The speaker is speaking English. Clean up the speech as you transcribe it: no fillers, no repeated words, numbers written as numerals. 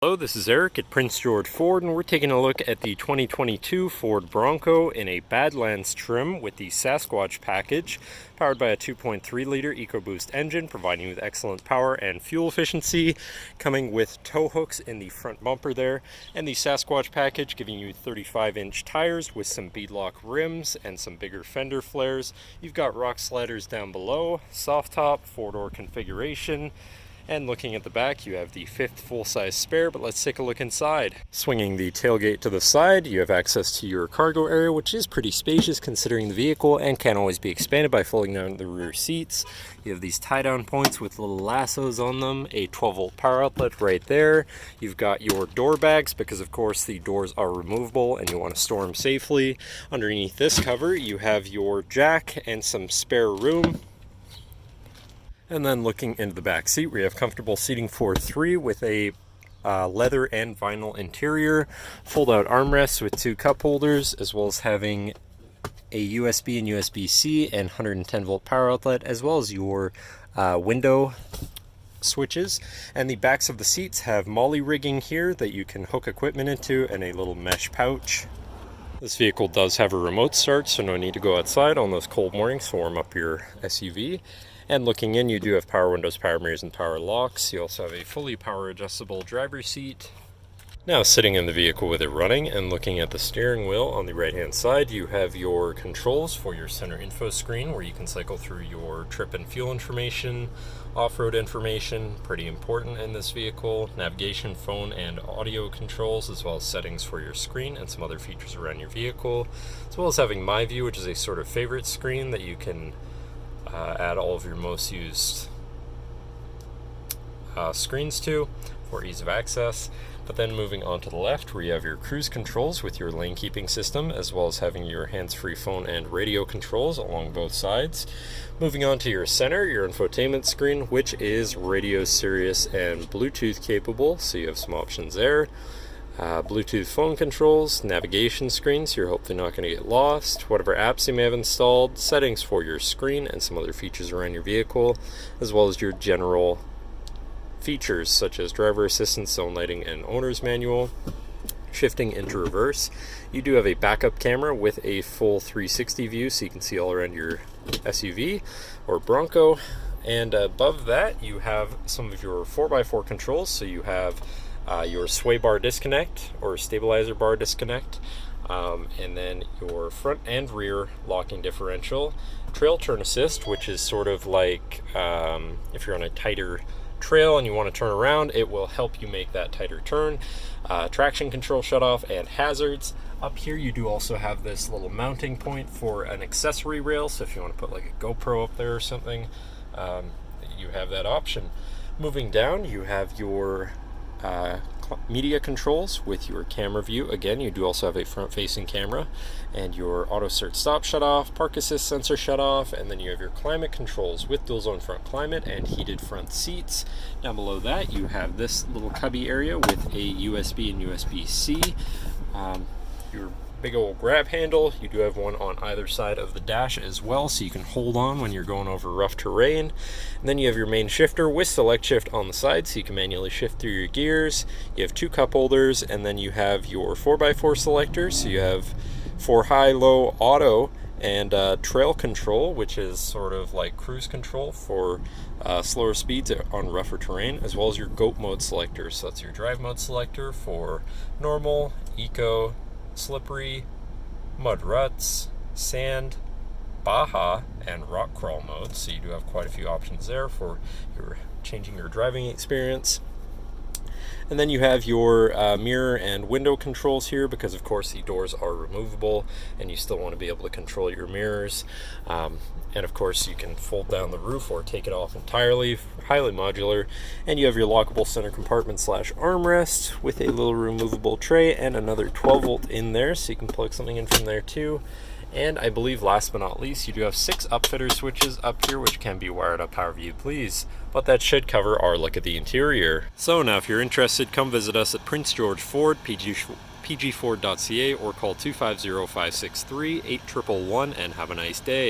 Hello, this is Eric at Prince George Ford, and we're taking a look at the 2022 Ford Bronco in a Badlands trim with the Sasquatch package, powered by a 2.3-liter EcoBoost engine, providing you with excellent power and fuel efficiency, coming with tow hooks in the front bumper there, and the Sasquatch package giving you 35-inch tires with some beadlock rims and some bigger fender flares. You've got rock sliders down below, soft top, 4-door configuration. And looking at the back, you have the 5th full-size spare, but let's take a look inside. Swinging the tailgate to the side, you have access to your cargo area, which is pretty spacious considering the vehicle and can always be expanded by folding down the rear seats. You have these tie-down points with little lassos on them, a 12-volt power outlet right there. You've got your door bags because, of course, the doors are removable and you want to store them safely. Underneath this cover, you have your jack and some spare room. And then looking into the back seat, we have comfortable seating for 3 with a leather and vinyl interior, fold-out armrests with 2 cup holders, as well as having a USB and USB-C and 110-volt power outlet, as well as your window switches. And the backs of the seats have MOLLE rigging here that you can hook equipment into, and a little mesh pouch. This vehicle does have a remote start, so no need to go outside on those cold mornings to warm up your SUV. And looking in, you do have power windows, power mirrors, and power locks. You also have a fully power adjustable driver's seat. Now sitting in the vehicle with it running and looking at the steering wheel on the right hand side, you have your controls for your center info screen where you can cycle through your trip and fuel information, off-road information, pretty important in this vehicle, navigation, phone, and audio controls, as well as settings for your screen and some other features around your vehicle, as well as having My View, which is a sort of favorite screen that you can add all of your most used screens to for ease of access. But then moving on to the left, where you have your cruise controls with your lane keeping system, as well as having your hands-free phone and radio controls along both sides. Moving on to your center, your infotainment screen, which is radio, Sirius, and Bluetooth capable, so you have some options there. Bluetooth phone controls, navigation screen, so you're hopefully not going to get lost, whatever apps you may have installed, settings for your screen, and some other features around your vehicle, as well as your general features such as driver assistance, zone lighting, and owner's manual. Shifting into reverse, you do have a backup camera with a full 360 view, so you can see all around your SUV or Bronco. And above that, you have some of your 4x4 controls, so you have your sway bar disconnect or stabilizer bar disconnect, and then your front and rear locking differential, trail turn assist, which is sort of like if you're on a tighter trail and you want to turn around, it will help you make that tighter turn, traction control shutoff, and hazards. Up here you do also have this little mounting point for an accessory rail, so if you want to put like a GoPro up there or something, you have that option. Moving down, you have your media controls with your camera view. Again, you do also have a front-facing camera, and your auto start stop shut off, park assist sensor shut off, and then you have your climate controls with dual zone front climate and heated front seats. Down below that, you have this little cubby area with a USB and USB-C. Your big old grab handle, you do have one on either side of the dash as well, so you can hold on when you're going over rough terrain. And then you have your main shifter with select shift on the side, so you can manually shift through your gears. You have 2 cup holders, and then you have your 4x4 selectors, so you have for high, low, auto, and trail control, which is sort of like cruise control for slower speeds on rougher terrain, as well as your GOAT mode selector. So that's your drive mode selector for normal, eco, slippery, mud ruts, sand, Baja, and rock crawl mode. So you do have quite a few options there for changing your driving experience. And then you have your mirror and window controls here, because of course the doors are removable and you still want to be able to control your mirrors. And of course you can fold down the roof or take it off entirely, highly modular. And you have your lockable center compartment / armrest with a little removable tray and another 12-volt in there, so you can plug something in from there too. And I believe last but not least, you do have 6 upfitter switches up here, which can be wired up however you please. But that should cover our look at the interior. So now if you're interested, come visit us at Prince George Ford, pgford.ca, or call 250-563-8111 and have a nice day.